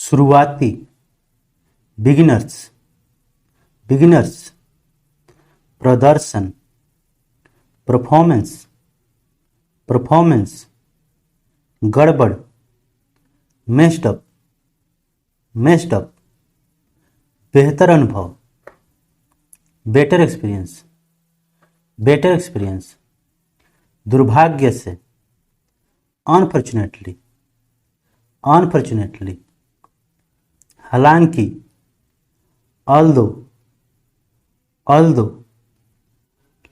शुरुआती, beginners, beginners, प्रदर्शन, performance, performance, गड़बड़, मेस्ड अप, मेस्ड अप, बेहतर अनुभव, बेटर एक्सपीरियंस, बेटर एक्सपीरियंस, दुर्भाग्य से, अनफॉर्चुनेटली, अनफॉर्चुनेटली, हालांकि, ऑल्दो, ऑल्दो,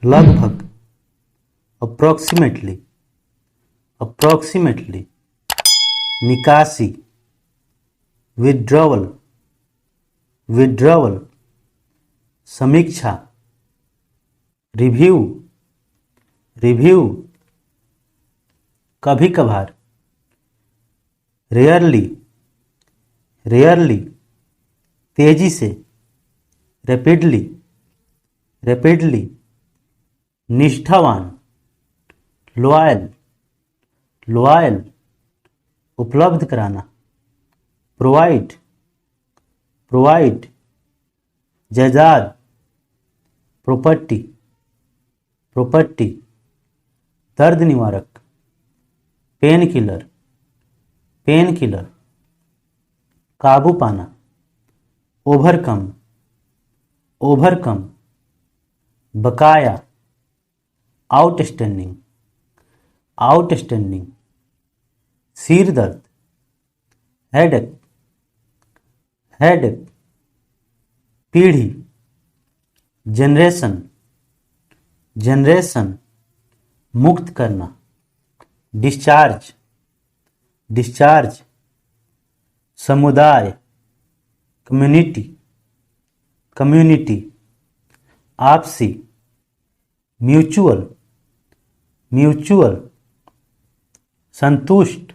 लगभग, अप्रोक्सीमेटली, अप्रोक्सीमेटली, निकासी, विड्रॉवल, विड्रॉवल, समीक्षा, रिव्यू, रिव्यू, कभी कभार, रेयरली, रेयरली, तेजी से, रैपिडली, रैपिडली, निष्ठावान, लॉयल, लॉयल, उपलब्ध कराना, प्रोवाइड, प्रोवाइड, जायदाद, प्रॉपर्टी, प्रॉपर्टी, दर्द निवारक, पेन किलर, पेन किलर, काबू पाना, ओवरकम, ओवरकम, बकाया, आउटस्टैंडिंग, आउटस्टैंडिंग, सिर दर्द, हेडेक, हेडेक, पीढ़ी, जनरेशन, जनरेशन, मुक्त करना, डिस्चार्ज, डिस्चार्ज, समुदाय, कम्युनिटी, कम्युनिटी, आपसी, म्यूचुअल, म्यूचुअल, संतुष्ट,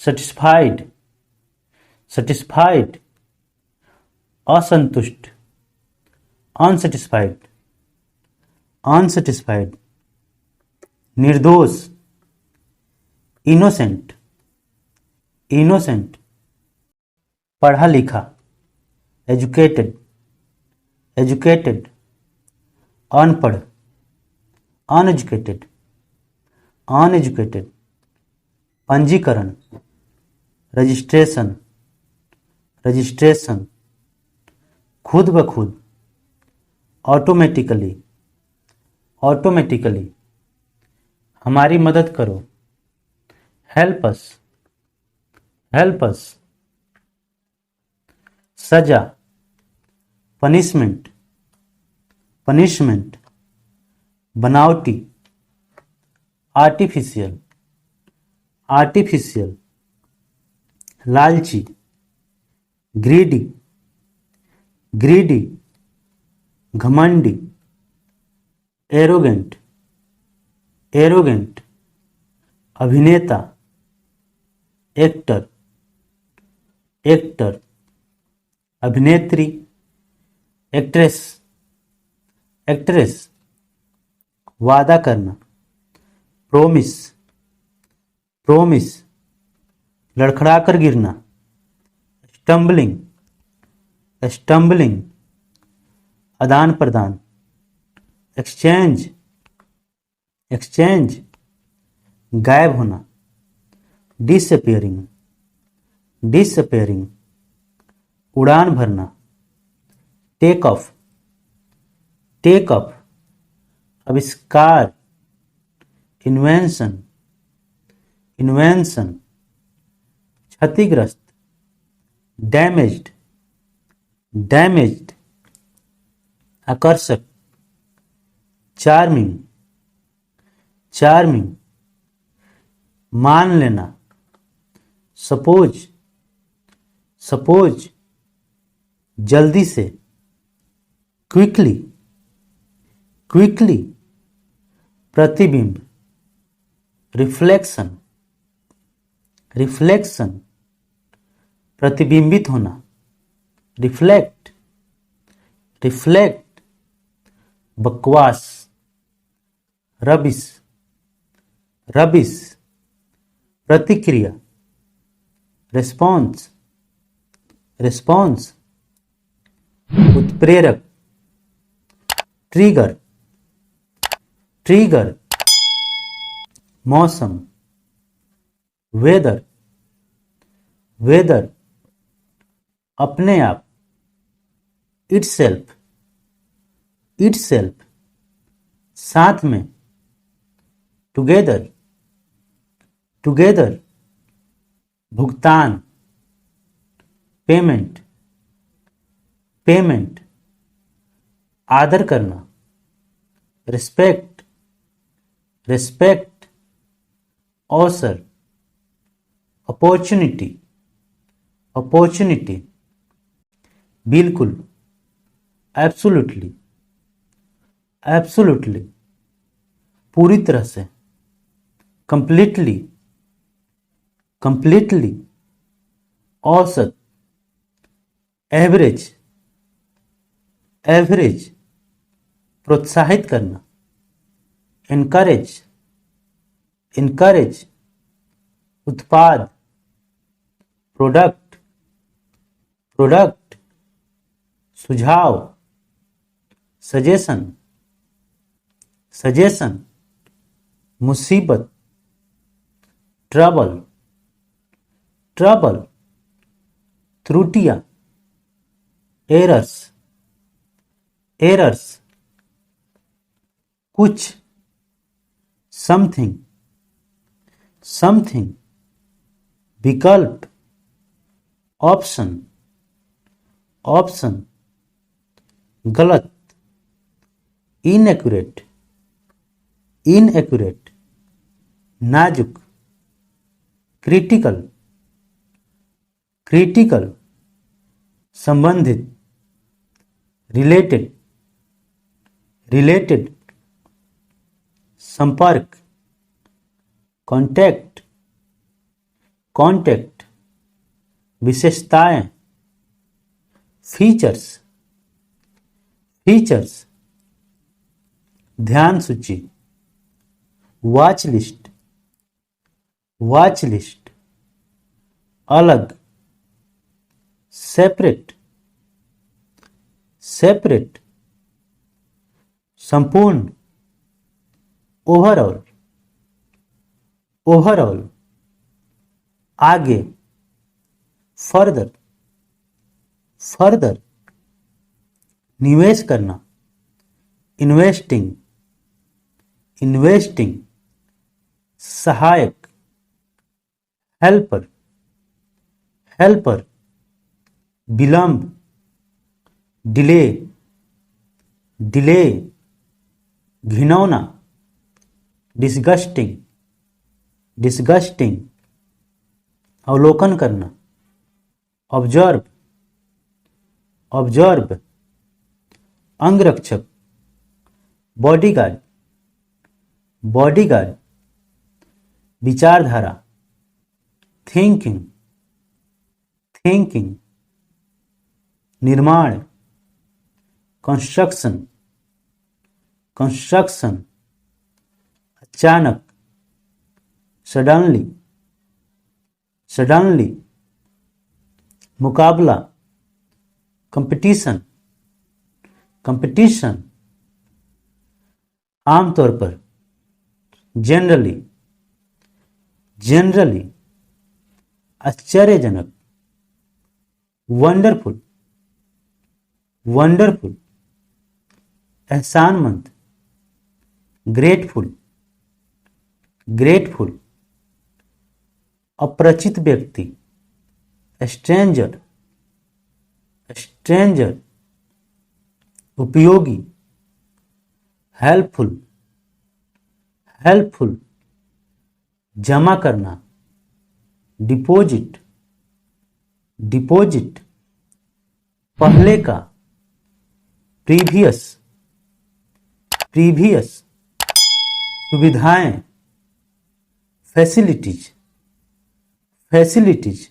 सेटिस्फाइड, सेटिस्फाइड, असंतुष्ट, अनसेटिस्फाइड, अनसेटिस्फाइड, निर्दोष, इनोसेंट, इनोसेंट, पढ़ा लिखा, एजुकेटेड, एजुकेटेड, अनपढ़, अनएजुकेटेड, अनएजुकेटेड, पंजीकरण, रजिस्ट्रेशन, रजिस्ट्रेशन, खुद ब खुद, ऑटोमेटिकली, ऑटोमेटिकली, हमारी मदद करो, हेल्प अस, हेल्प अस, सजा, पनिशमेंट, पनिशमेंट, बनावटी, आर्टिफिशियल, आर्टिफिशियल, लालची, ग्रीडी, ग्रीडी, घमंडी, एरोगेंट, एरोगेंट, अभिनेता, एक्टर, एक्टर, अभिनेत्री, एक्ट्रेस, एक्ट्रेस, वादा करना, प्रोमिस, प्रोमिस, लड़खड़ाकर गिरना, स्टम्बलिंग, स्टम्बलिंग, आदान प्रदान, एक्सचेंज, एक्सचेंज, गायब होना, डिसअपियरिंग, डिसअपियरिंग, उड़ान भरना, टेक ऑफ, टेक ऑफ, आविष्कार, इन्वेंशन, इन्वेंशन, क्षतिग्रस्त, डैमेज्ड, डैमेज्ड, आकर्षक, चार्मिंग, चार्मिंग, मान लेना, सपोज, सपोज, जल्दी से, क्विकली, क्विकली, प्रतिबिंब, रिफ्लेक्शन, रिफ्लेक्शन, प्रतिबिंबित होना, रिफ्लेक्ट, रिफ्लेक्ट, बकवास, रबिश, रबिश, प्रतिक्रिया, रिस्पॉन्स, रिस्पॉन्स, उत्प्रेरक, ट्रिगर, ट्रिगर, मौसम, वेदर, वेदर, अपने आप, इटसेल्फ, इटसेल्फ, साथ में, टुगेदर, टुगेदर, भुगतान, पेमेंट, पेमेंट, आदर करना, रिस्पेक्ट, रिस्पेक्ट, अवसर, अपॉर्चुनिटी, अपॉर्चुनिटी, बिल्कुल, एब्सोल्युटली, एब्सोल्युटली, पूरी तरह से, कंप्लीटली, कंप्लीटली, औसत, एवरेज, एवरेज, प्रोत्साहित करना, एनकरेज, इनकरेज, उत्पाद, प्रोडक्ट, प्रोडक्ट, सुझाव, सजेशन, सजेशन, मुसीबत, ट्रबल, ट्रबल, त्रुटियां, एरर्स, एरर्स, कुछ, समथिंग, समथिंग, विकल्प, ऑप्शन, ऑप्शन, गलत, इनएक्यूरेट, इनएक्यूरेट, नाजुक, क्रिटिकल, क्रिटिकल, संबंधित, रिलेटेड, रिलेटेड, संपर्क, कांटेक्ट, कांटेक्ट, विशेषताएं, फीचर्स, फीचर्स, ध्यान सूची, वॉच लिस्ट, वॉच लिस्ट, अलग, सेपरेट, सेपरेट, संपूर्ण, ओवरऑल, ओवरऑल, आगे, फर्दर, फर्दर, निवेश करना, इन्वेस्टिंग, इन्वेस्टिंग, सहायक, हेल्पर, हेल्पर, विलंब, डिले, डिले, घिनौना, डिस्गस्टिंग, डिस्गस्टिंग, अवलोकन करना, ऑब्जर्व, ऑब्जर्व, अंगरक्षक, बॉडीगार्ड, बॉडीगार्ड, विचारधारा, थिंकिंग, थिंकिंग, निर्माण, कंस्ट्रक्शन, कंस्ट्रक्शन, अचानक, सडनली, सडनली, मुकाबला, कंपटीशन, कंपटीशन, आमतौर पर, जनरली, जनरली, आश्चर्यजनक, वंडरफुल, वंडरफुल, एहसानमंद, ग्रेटफुल, ग्रेटफुल, अपरिचित व्यक्ति, स्ट्रेंजर, स्ट्रेंजर, उपयोगी, हेल्पफुल, हेल्पफुल, जमा करना, डिपॉजिट, डिपॉजिट, पहले का, प्रीवियस, प्रीवियस, सुविधाएं, फैसिलिटीज, फैसिलिटीज,